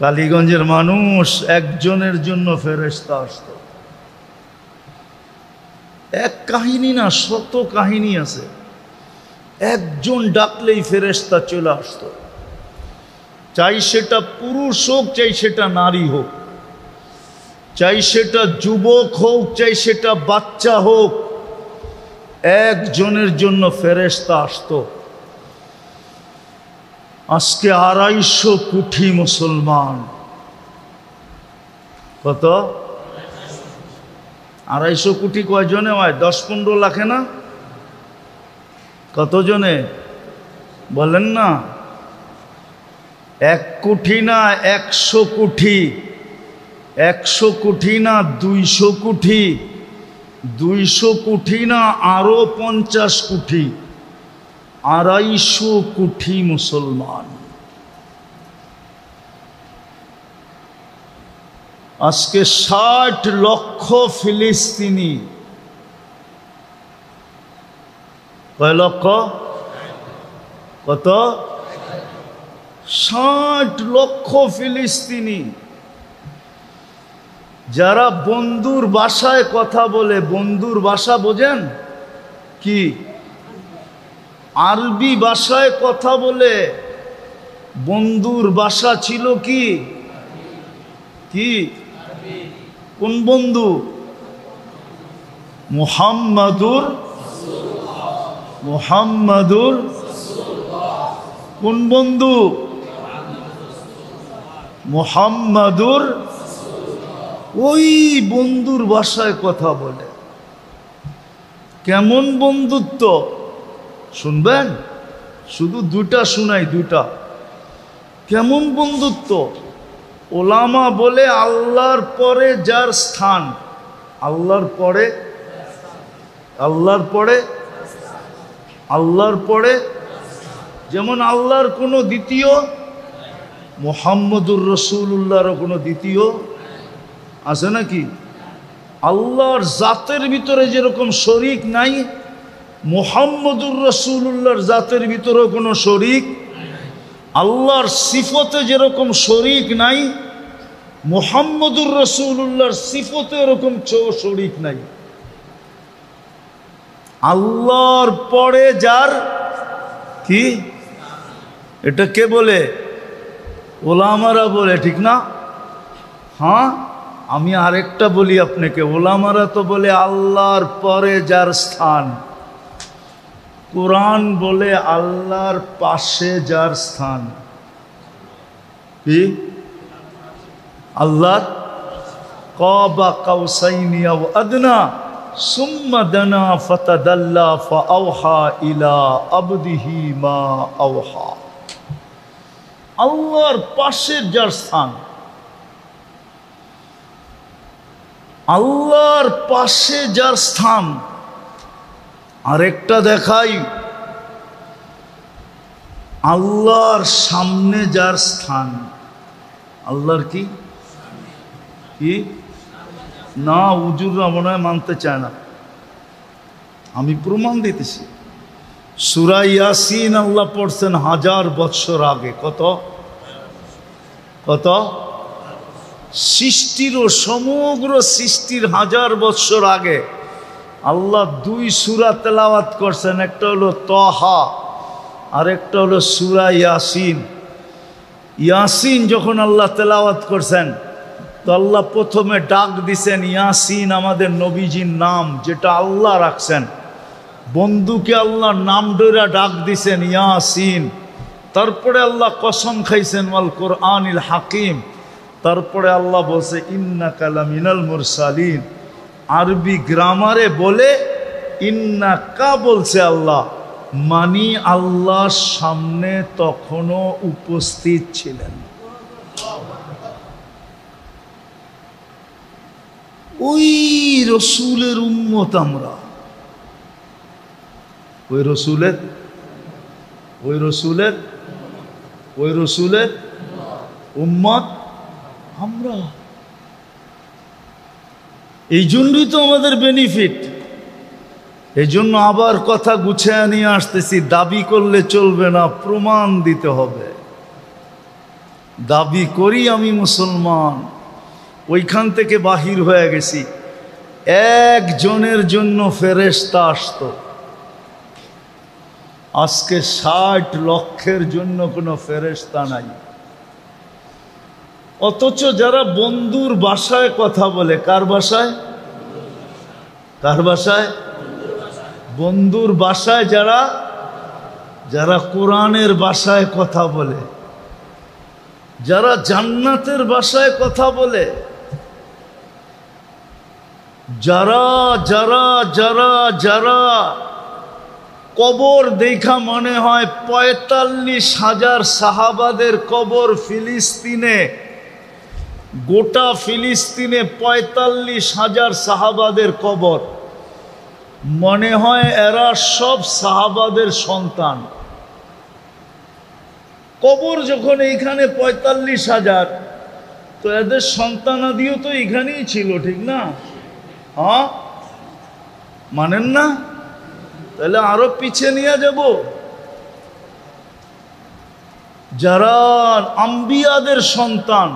Speaker 1: কালীগঞ্জের মানুষ, একজনের জন্য ফেরেশতা আসতো। এক কাহিনী না, শত কাহিনী আছে। একজন ডাকলেই ফেরেশতা চলে আসতো, চাই সেটা পুরুষ হোক, চাই সেটা নারী হোক, চাই সেটা যুবক হোক, চাই সেটা বাচ্চা হোক, একজনের জন্য ফেরেশতা আসতো। আজকে 250 কোটি মুসলমান। কত? 250 কোটি কয়জনে হয়? 10-15 লাখে না? কতজনে বলেন না? 1 কোটি না 100 কোটি, 100 কোটি না 200 কোটি, 200 কোটি না আরো 50 কোটি, 250 কোটি মুসলমান। আজকে 60 লক্ষ ফিলিস্তিনি। কয় লক্ষ? কত? 60 লক্ষ ফিলিস্তিনি, যারা বন্ধুর ভাষায় কথা বলে। বন্ধুর ভাষা বোঝেন কি? আরবি ভাষায় কথা বলে। বন্ধুর ভাষা ছিল কি? কি? কোন বন্ধু? মুহাম্মাদুর। মুহাম্মাদুর কোন বন্ধু? মুহাম্মাদুর। ওই বন্ধুর ভাষায় কথা বলে। কেমন বন্ধুত্ব শুনবেন? শুধু 2টা শুনাই, 2টা। কেমন বন্ধুত্ব? ওলামা বলে, আল্লাহর পরে যার স্থান, আল্লাহর পরে, আল্লাহর পরে, আল্লাহর পরে, যেমন আল্লাহর কোনো দ্বিতীয়, মুহাম্মদুর রাসূলুল্লাহর কোনো দ্বিতীয় আছে নাকি? আল্লাহর জাতের ভিতরে যেরকম শরীক নাই, মুহাম্মদুর রাসূলুল্লাহর জাতের ভিতরেও কোনো শরীক। আল্লাহর সিফতে যেরকম শরীক নাই, মুহাম্মদুর রাসূলুল্লাহর সিফতে এরকম শরীক নাই। আল্লাহর পরে যার কি, এটা কে বলে? ওলামারা বলে, ঠিক না? হ্যাঁ, আমি আরেকটা বলি আপনাকে। ওলামারা তো বলে আল্লাহর পরে যার স্থান। কোরআন বলে আল্লাহর পাশে যার স্থান। কি? আল্লাহর কাবা কাউসাইনি আও আদনা সুম্মা দানা ফাতাদাল্লা ফাআওহা ইলা আবদিহি মা আওহা। আল্লাহর পাশে যার স্থান, আল্লাহর পাশে যার স্থান। আরেকটা দেখাই, আল্লাহর সামনে যার স্থান, আল্লাহর কি কি না, হুজুররা মনে হয় মানতে চায় না, আমি প্রমাণ দিতেছি। সূরা ইয়াসিন আল্লাহ পড়ছেন 1000 বৎসর আগে। কত কত সৃষ্টিরও, সমগ্র সৃষ্টির 1000 বৎসর আগে আল্লাহ 2 সূরা তেলাওয়াত করছেন। একটা হলো তহা আর একটা হলো সূরা ইয়াসিন। ইয়াসিন যখন আল্লাহ তেলাওয়াত করছেন তো আল্লাহ প্রথমে ডাক দিছেন ইয়াসিন, আমাদের নবীজির নাম যেটা আল্লাহ রাখছেন। বন্ধুকে আল্লাহর নাম ধরে ডাক দিছেন ইয়াসিন। তারপরে আল্লাহ কসম খাইছেন ওয়াল কোরআনিল হাকিম। তারপরে আল্লাহ বলছে ইন্নাকা লামিনাল মুরসালিন। আরবি গ্রামারে বলে ইন্নাকা বলছে আল্লাহ, মানি আল্লাহর সামনে তখনও উপস্থিত ছিলেন। ওই রসুলের উম্মত আমরা, ওই রসুলের উম্মত আমরা। এই জন্যই তো আমাদের বেনিফিট। এই জন্য আবার কথা গুছিয়ে নিয়ে আসতেছি, দাবি করলে চলবে না, প্রমাণ দিতে হবে। দাবি করি আমি মুসলমান, ওইখান থেকে বাহির হয়ে গেছি। একজনের জন্য ফেরেশতা আসতো, আজকে 60 লক্ষের জন্য কোনো ফেরেশতা নাই। অথচ যারা বন্ধুর ভাষায় কথা বলে, কার ভাষায়? কার ভাষায়? বন্ধুর ভাষায়। যারা কোরআনের ভাষায় কথা বলে, যারা জান্নাতের ভাষায় কথা বলে, যারা যারা যারা যারা কবর দেখা মনে হয় 45,000 সাহাবাদের কবর ফিলিস্তিনে, গোটা ফিলিস্তিনে 45,000 সাহাবাদের কবর, মনে হয় এরা সব সাহাবাদের সন্তান। কবর যখন এইখানে 45,000, তো এদের সন্তানাদিও তো এখানেই ছিল, ঠিক না? হ্যাঁ, মানেন না? তাহলে আরো পিছিয়ে নিয়ে যাব। যারা আম্বিয়াদের সন্তান,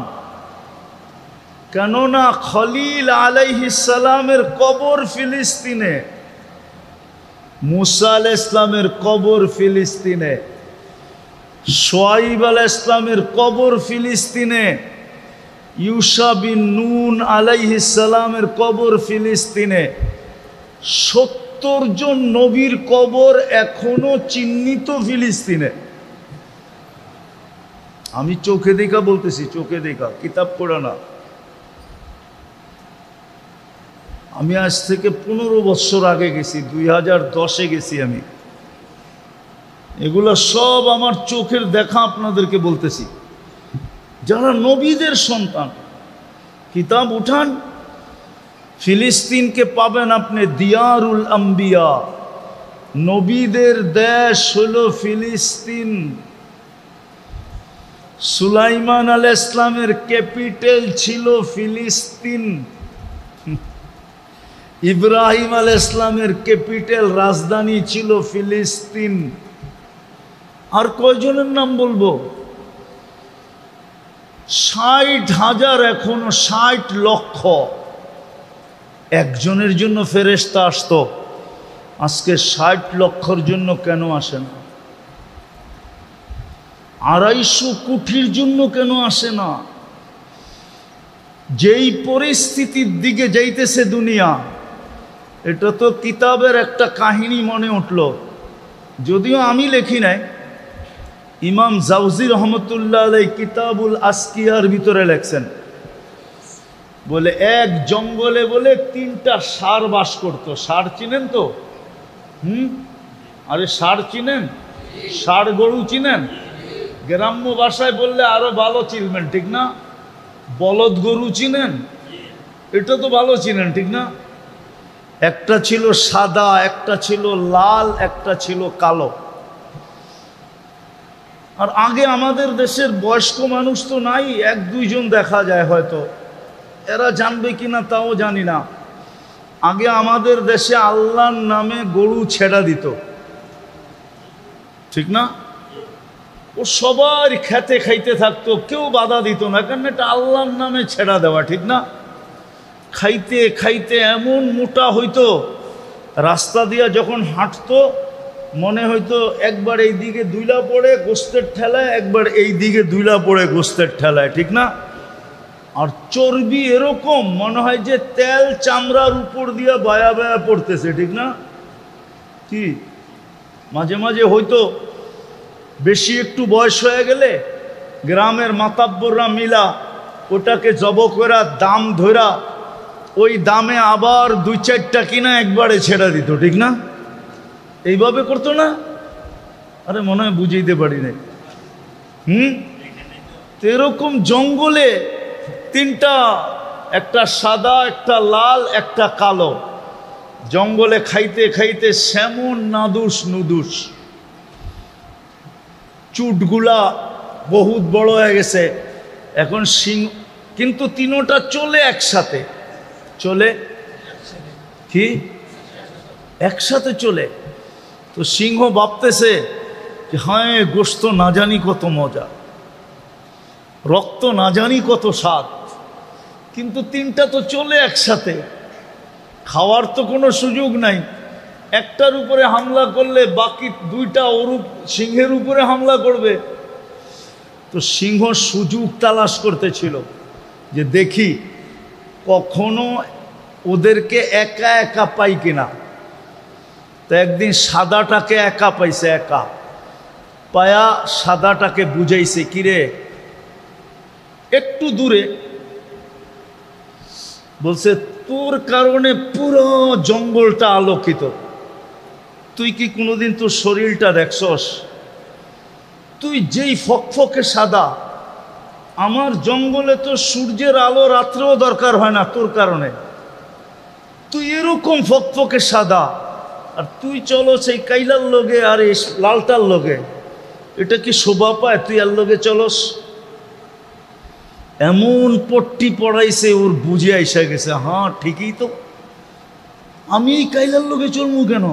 Speaker 1: কেননা খলিল আলাইহিস সালামের কবর ফিলিস্তিনে, মুসা আলাইহিস সালামের কবর ফিলিস্তিনে, শুআয়ব আলাইহিস সালামের কবর ফিলিস্তিনে, ইউসা বিন নুন আলাইহিস সালামের কবর ফিলিস্তিনে। 70 জন নবীর কবর এখনো চিহ্নিত ফিলিস্তিনে। আমি চোখে দেখা বলতেছি, চোখে দেখা, কিতাব পড়া না। আমি আজ থেকে 15 বছর আগে গেছি, 2010-এ গেছি আমি। এগুলো সব আমার চোখের দেখা, আপনাদেরকে বলতেছি। যারা নবীদের সন্তান, কিতাব উঠান, ফিলিস্তিনকে পাবেন আপনি দিয়ারুল আম্বিয়া, নবীদের দেশ হলো ফিলিস্তিন। সুলাইমান আলাইহিস সালামের ক্যাপিটাল ছিল ফিলিস্তিন। ইব্রাহিম আলাইহিস সালামের ক্যাপিটাল, রাজধানী ছিল ফিলিস্তিন। আর কয়জনের নাম বলবো? 60,000, এখনো 60 লক্ষ। একজনের জন্য ফেরেশতা আসতো, আজকে 60 লক্ষর জন্য কেন আসে না? 250 কোটির জন্য কেন আসে না? যেই পরিস্থিতির দিকে যাইতেছে দুনিয়া, এটা তো কিতাবের একটা কাহিনী মনে উঠল, যদিও আমি লিখি নাই, ইমাম জাউজি রহমতুল্লাহ আলাইহি কিতাবুল আসকিয়ার ভিতরে লেখছেন। বলে এক জঙ্গলে বলে 3টা ষাঁড় বাস করতো। ষাঁড় চিনেন তো? আরে ষাঁড় চিনেন? ষাঁড় গরু চিনেন? গ্রাম্য ভাষায় বললে আরো ভালো চিনবেন, ঠিক না? বলদ গরু চিনেন? এটা তো ভালো চিনেন, ঠিক না? একটা ছিল সাদা, একটা ছিল লাল, একটা ছিল কালো। আর আগে আমাদের দেশের বয়স্ক মানুষ তো নাই, এক দুইজন দেখা যায় হয়তো, এরা জানবে কিনা তাও জানি না। আগে আমাদের দেশে আল্লাহর নামে গরু ছেড়া দিত, ঠিক না? ও সবার খেতে খাইতে থাকতো, কেউ বাধা দিত না, কারণ এটা আল্লাহর নামে ছেড়া দেওয়া, ঠিক না? খাইতে খাইতে এমন মোটা হইতো, রাস্তা দিয়া যখন হাঁটতো মনে হইতো একবার এই দিকে দুইলা পড়ে গোস্তের ঠেলায়, একবার এই দিকে দুইলা পড়ে গোস্তের ঠেলায়, ঠিক না? আর চর্বি এরকম মনে হয় যে তেল চামড়ার উপর দিয়া বায়া বায়া পড়তেছে, ঠিক না? কি মাঝে মাঝে হয়তো বেশি একটু বয়স হয়ে গেলে গ্রামের মাতাব্বররা মিলা ওটাকে জব করা দাম ধরা ওই দামে আবার দুই চারটা কিনা একবারে ছেড়ে দিত, ঠিক না? এইভাবে করতো না? আরে মনে হয় বুঝাইতে পারি নাই। তো এরকম জঙ্গলে তিনটা, একটা সাদা, একটা লাল, একটা কালো, জঙ্গলে খাইতে খাইতে সেমন নাদুস নুদুস, চুটগুলা বহুত বড় হয়ে গেছে এখন, সিংহ কিন্তু তিনোটা চলে একসাথে, চলে কি একসাথে চলে। তো সিংহ ভাবতেছে যে হ্যাঁ গোশত না জানি কত মজা, রক্ত না জানি কত স্বাদ, কিন্তু তিনটা তো চলে একসাথে, খাওয়ার তো কোনো সুযোগ নাই। একটার উপরে হামলা করলে বাকি দুইটা ওর সিংহের উপরে হামলা করবে। তো সিংহ সুযোগ তালাশ করতেছিল যে দেখি কখনো ওদেরকে একা একা পাই কিনা। তো একদিন সাদাটাকে একা পাইছে, একা পায়া সাদাটাকে বুঝাইছে, কিরে একটু দূরে, বলছে তোর কারণে পুরো জঙ্গলটা আলোকিত, তুই কি কোনোদিন তোর শরীরটা দেখছস? তুই যেই ফকফকে সাদা, আমার জঙ্গলে তো সূর্যের আলো রাত্রেও দরকার হয় না তোর কারণে, তুই এরকম ফকফকে সাদা, আর তুই চলো সেই কাইলার লগে আর এই লালটার লগে, এটা কি শোভা পায়? তুই আর লগে চলস? এমন পট্টি পড়াইছে ওর বুঝে আইসা গেছে, হ্যাঁ ঠিকই তো, আমি এই কাইলার লগে চলমু কেন,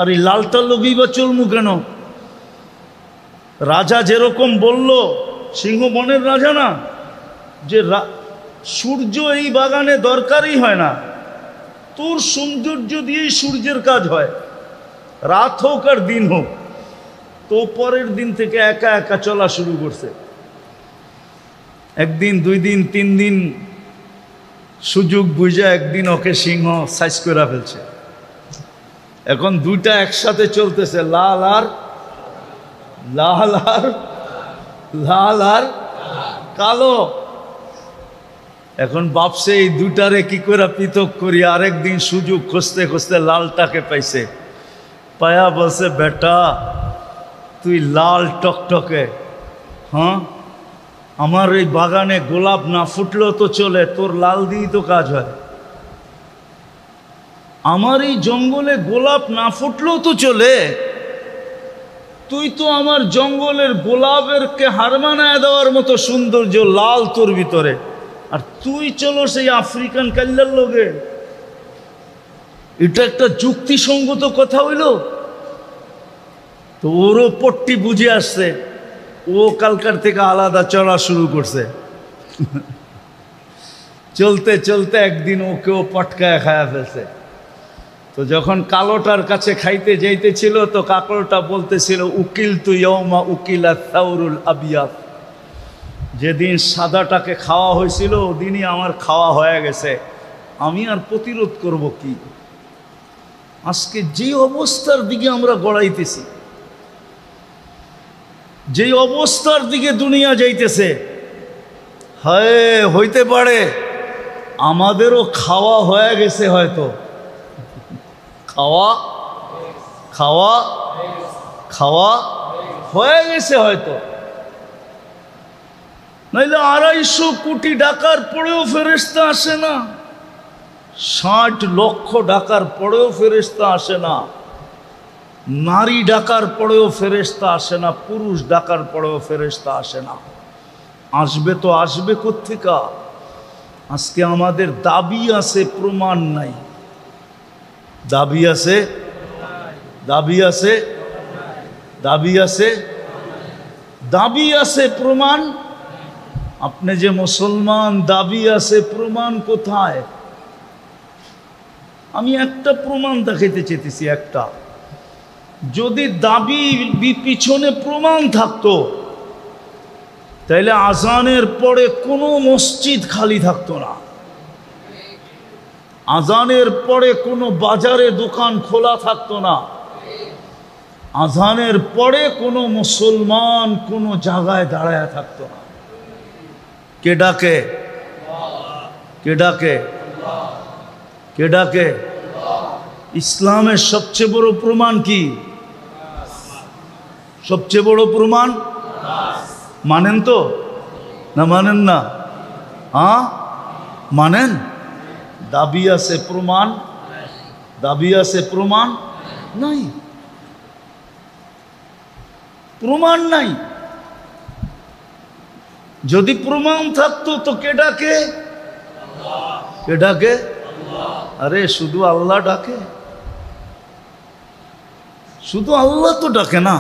Speaker 1: আর এই লালটার লগেই বা চলমু কেন? রাজা যেরকম বলল, সিংহ বনের রাজা না, যে সূর্য এই বাগানে দরকারই হয় না, তোর সৌন্দর্য দিয়েই সূর্যের কাজ হয়, রাত হোক আর দিন হোক। তো পরের দিন থেকে একা একা চলা শুরু করছে। একদিন, দুই দিন, তিন দিন সুযোগ বুঝা একদিন ওকে সিংহ সাইজ করে ফেলছে। এখন দুইটা একসাথে চলতেছে, লাল আর লাল আর লাল আর কালো। এখন ভাবছে এই দুটারে কি করে পৃথক করি। আরেকদিন সুযোগ খুঁজতে খুঁজতে লালটাকে পাইছে, পায়া বলছে বেটা তুই লাল টকটকে, হ্যাঁ আমার এই বাগানে গোলাপ না ফুটলেও তো চলে, তোর লাল দিয়েই তো কাজ হয়। আমার এই জঙ্গলে গোলাপ না ফুটলেও তো চলে, তুই তো আমার জঙ্গলের গোলাপেরকে হার মানায় দেওয়ার মতো সৌন্দর্য লাল তোর ভিতরে, আর তুই চলো সেই আফ্রিকান কাল্লার লগে। এটা একটা যুক্তিসঙ্গত কথা হইল? তো ওরও পট্টি বুঝে আসছে, ও কালকার থেকে আলাদা চলা শুরু করছে। চলতে চলতে একদিন ওকেও পটকায় খায়া ফেলছে। তো যখন কালোটার কাছে খাইতে যাইতেছিল, তো কাকলটা বলতেছিল উকিল তু ইয়ৌমা উকিলা থাউরুল আবিয়াত, যেদিন সাদাটাকে খাওয়া হয়েছিল ওদিনই আমার খাওয়া হয়ে গেছে, আমি আর প্রতিরোধ করব কি? আজকে যে অবস্থার দিকে আমরা গড়াইতেছি, যে অবস্থার দিকে দুনিয়া যাইতেছে, হয় হইতে পারে আমাদেরও খাওয়া হয়ে গেছে, হয়তো খাওয়া খাওয়া খাওয়া হয়ে গেছে হয়তো, নাইলে 250 কোটি ডাকার পরেও ফেরেশতা আসে না, 60 লক্ষ ডাকার পরেও ফেরেশতা আসে না। নারী ডাকার পরেও ফেরেশতা আসে না, পুরুষ ডাকার পরেও ফেরেশতা আসে না। আসবে তো আসবে কোত্থেকে? আজকে আমাদের দাবি আছে, প্রমাণ নাই। দাবি আছে, দাবি আছে, দাবি আছে, দাবি আছে, প্রমাণ। আপনি যে মুসলমান, দাবি আছে, প্রমাণ কোথায়? আমি একটা প্রমাণ দেখাইতে চেয়েছি, একটা। যদি দাবি পিছনে প্রমাণ থাকতো তাহলে আজানের পরে কোনো মসজিদ খালি থাকতো না, আজানের পরে কোনো বাজারে দোকান খোলা থাকতো না, আজানের পরে কোনো মুসলমান কোনো জায়গায় দাঁড়ায় থাকতো না। কে ডাকে? কে ডাকে? কে ডাকে? ইসলামের সবচেয়ে বড় প্রমাণ কি? সবচেয়ে বড় প্রমাণ মানেন তো না মানেন না? হ্যাঁ মানেন? দাবি আছে, প্রমাণ? দাবি আছে, প্রমাণ নাই, প্রমাণ নাই। যদি প্রমাণ থাকতো তো কে ডাকে? কে ডাকে? আরে শুধু আল্লাহ ডাকে? শুধু আল্লাহ তো ডাকে না,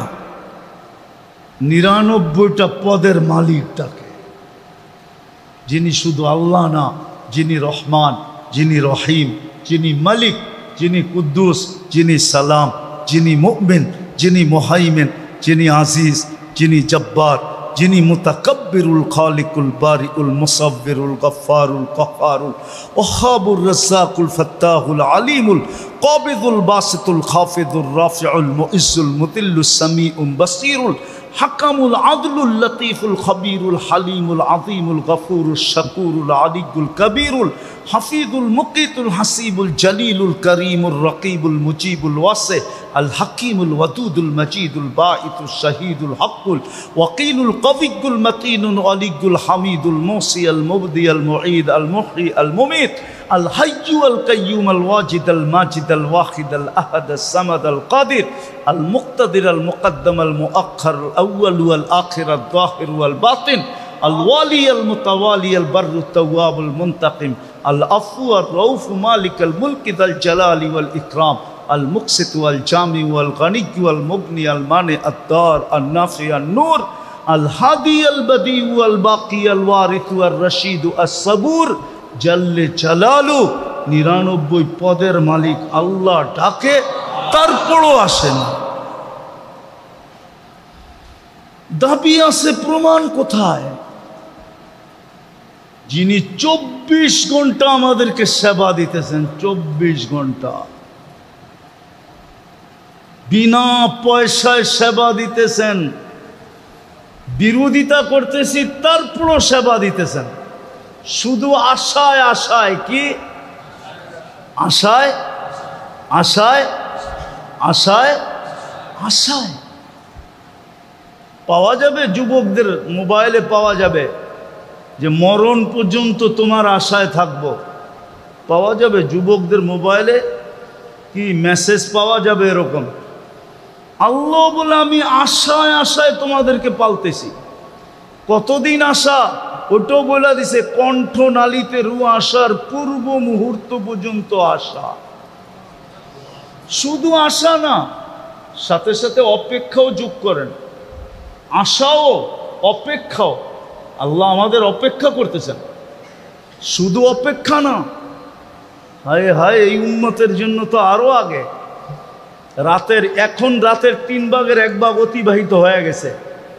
Speaker 1: ৯৯টা পদের মালিক ডাকে। যিনি শুধু আল্লাহ না, যিনি রহমান, যিনি রহিম, যিনি মালিক, যিনি কুদ্দুস, যিনি সালাম, যিনি মুমিন, যিনি মুহাইমিন, যিনি আজিজ, যিনি জব্বার, যিনি মুতাকাব্বিরুল খালিকুল বারিউল মুসাব্বিরুল গফফারুল কাহ্হারুল ওয়াহাবুর রাজ্জাকুল ফাত্তাহুল আলিমুল কাবিদুল বাসিতুল খাফিদুর রাফিউল মুইজ্জুল মুতিল্লুস সামিউল বাসীরুল হাকামুল আদলুল লতীফুল খবীরুল হালিমুল আযীমুল গফুরুশ শাকুরুল আলিয়ুল কবীরুল হাফিজুল মুকিতুল হাসিবুল জলিলুল করিমুর রকিবুল মুজিবুল ওয়াসি আল হাকিমুল ওয়াদুদুল মজিদুল বাঈতুল শহীদুল হকুল ওয়াকিলুল কবিয়ুল মতিনুল আলিয়ুল হামিদুল মুসি আল মুবদি আল মুঈদ আল মুহয়ি আল মুমীত আল হাইয়্যু আল কাইয়্যুম আল ওয়াজিদ আল মাজিদ আল ওয়াহিদ আল আহাদ আল সামাদ আল কাদির আল মুক্তাদির আল মুকদ্দম আল মুআখ্খার আল আউয়াল ওয়াল আখির আল যাহির ওয়াল বাতিন আল ওয়ালি আল মুতাওয়ালি আল বাররু তাওয়াব আল মুনতাকিম আল আফু আর রউফ মালিক আল মুলক যাল জালালি ওয়াল ইকরাম আল মুকসিত ওয়াল জামি ওয়াল গনি ওয়াল মুগনি আল মানি আদ-দার আল নাফি আল নূর আল হাদি আল বদি ওয়াল বাকি আল ওয়ারিস ওয়াল রশিদ আস সাবুর জাল্লে জালালু। ৯৯ পদের মালিক আল্লাহ ডাকে, তারপরও আসে না। দাবি আছে, প্রমাণ কোথায়? যিনি ২৪ ঘন্টা আমাদেরকে সেবা দিতেছেন, ২৪ ঘন্টা বিনা পয়সায় সেবা দিতেছেন, বিরোধিতা করতেছি তারপরও সেবা দিতেছেন, শুধু আশায় আশায়। কি আশায়? আশায় আশায় আশায়। পাওয়া যাবে যুবকদের মোবাইলে, পাওয়া যাবে যে মরণ পর্যন্ত তোমার আশায় থাকবো, পাওয়া যাবে যুবকদের মোবাইলে, কি মেসেজ পাওয়া যাবে এরকম। আল্লাহ বলে আমি আশায় আশায় তোমাদেরকে পালতেছি। কতদিন আশা? ওটাও বলে দিছে, কণ্ঠনালীতে রু আসার পূর্ব মুহূর্ত পর্যন্ত আশা। শুধু আশা না, সাথে সাথে অপেক্ষাও যোগ করেন। আশাও অপেক্ষাও, আল্লাহ আমাদের অপেক্ষা করতেছেন, শুধু অপেক্ষা না। হায় হায়, এই উম্মতের জন্য তো আরো আগে। এখন রাতের ৩ ভাগের ১ ভাগ অতিবাহিত হয়ে গেছে,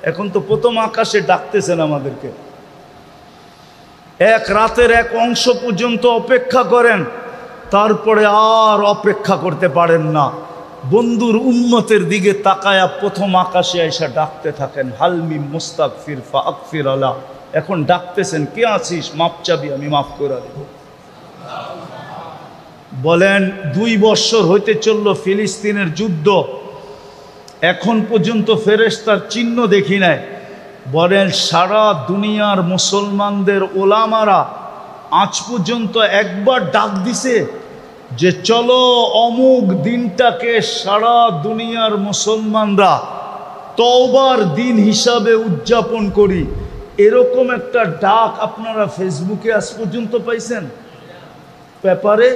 Speaker 1: এখন তো প্রথম আকাশে ডাকতেছেন আমাদেরকে। এক রাতের এক অংশ পর্যন্ত অপেক্ষা করেন, তারপরে আর অপেক্ষা করতে পারেন না। বন্ধুর উম্মতের দিকে তাকায়া প্রথম আকাশে এসে ডাকতে থাকেন, হালমি মুস্তাগফির ফাগফির আলা। এখন ডাকতেছেন, কে আছিস? মাপ চাবি, আমি মাফ করে দেব। বলেন ২ বছর হইতে চলল ফিলিস্তিনের যুদ্ধ, এখন পর্যন্ত ফেরেশতার চিহ্ন দেখি নাই। বলেন সারা দুনিয়ার মুসলমানদের ওলামারা আজ পর্যন্ত একবার ডাক দিছে? যে চলো অমুক দিনটাকে সারা দুনিয়ার মুসলমানরা তওবার দিন হিসাবে উদযাপন করি, এরকম একটা ডাক আপনারা ফেসবুকে আজ পর্যন্ত পাইছেন? পেপারে,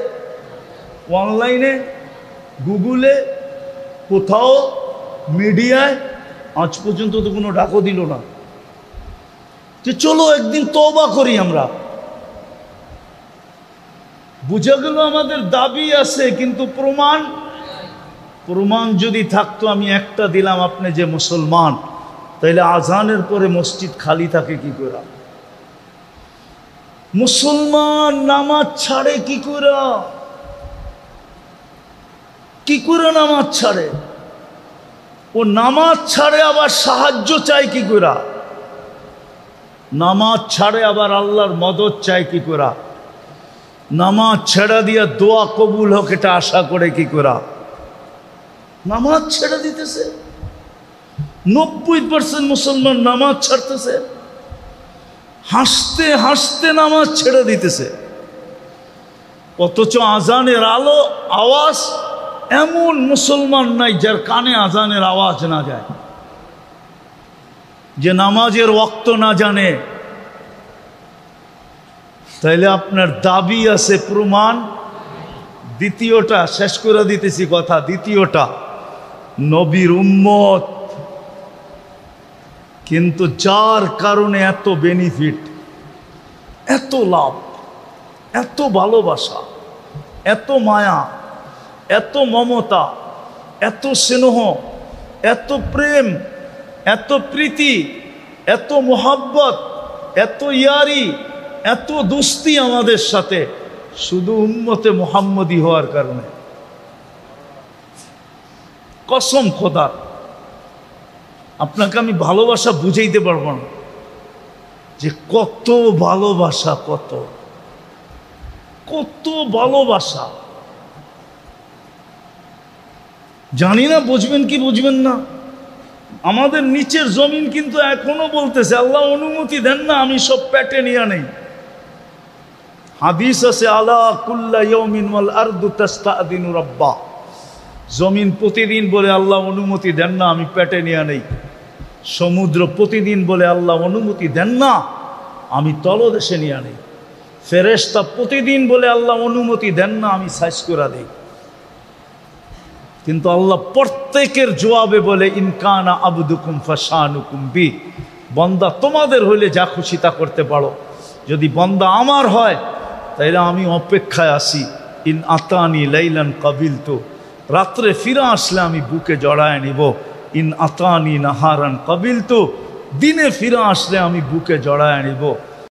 Speaker 1: অনলাইনে, গুগলে, কোথাও মিডিয়ায় আজ পর্যন্ত তো কোনো ডাকও দিল না যে চলো একদিন তওবা করি আমরা। বুঝা গেল আমাদের দাবি আছে, কিন্তু প্রমাণ যদি থাকতো, আমি একটা দিলাম, আপনি যে মুসলমান, তাইলে আজানের পরে মসজিদ খালি থাকে কি করে? মুসলমান নামাজ ছাড়ে কি করে নামাজ ছাড়ে? ও নামাজ ছাড়ে আবার সাহায্য চায় কি করে? নামাজ ছাড়ে আবার আল্লাহর মদদ চায় কি করে? নামাজ ছেড়ে দিয়ে দোয়া কবুল হোক এটা আশা করে কি করে? নামাজ ছেড়ে দিতেছে। 90% মুসলমান নামাজ ছাড়তেছে, হাসতে হাসতে নামাজ ছেড়ে দিতেছে। অথচ আজানের আওয়াজ এমন মুসলমান নাই যার কানে আজানের আওয়াজ না যায়, যে নামাজের ওয়াক্ত না জানে। তাইলে আপনার দাবি আছে, প্রমাণ। দ্বিতীয়টা শেষ করে দিতেছি কথা, দ্বিতীয়টা নবীর উম্মত, কিন্তু যার কারণে এত বেনিফিট, এত লাভ, এত ভালোবাসা, এত মায়া, এত মমতা, এত স্নেহ, এত প্রেম, এত প্রীতি, এত মোহাব্বত, এত ইয়ারি, এত দোস্তি আমাদের সাথে, শুধু উম্মতে মুহাম্মদী হওয়ার কারণে। কসম খোদার, আপনাকে আমি ভালোবাসা বুঝাইতে পারবো না যে কত ভালোবাসা, কত কত ভালোবাসা। জানি না বুঝবেন কি বুঝবেন না। আমাদের নিচের জমিন কিন্তু এখনো বলতেছে আল্লাহ অনুমতি দেন না আমি সব পেটে নিয়ে নেই। হাদিস আছে আলা কুল্লা ইয়াউমিন ওয়াল আরদু তাস্তাদিনু রাব্বা, জমিন প্রতিদিন বলে আল্লাহ অনুমতি দেন না আমি পেটে নিয়ে নেই। সমুদ্র প্রতিদিন বলে আল্লাহ অনুমতি দেন না আমি তলদেশে নিয়ে নেই। ফেরেশতা প্রতিদিন বলে আল্লাহ অনুমতি দেন না আমি সাইজ করে দেই। কিন্তু আল্লাহ প্রত্যেকের জবাবে বলে ইনকানা আবদুকুম ফাশানুকুম বি, বন্দা তোমাদের হইলে যা খুশি তা করতে পারো, যদি বন্দা আমার হয় তাইলে আমি অপেক্ষায় আসি। ইন আতানি লাইলান কাবিলতু, রাত্রে ফিরে আসলে আমি বুকে জড়ায় নিব। ইন আতানি নাহারান কাবিলতু, দিনে ফিরে আসলে আমি বুকে জড়ায় নিব।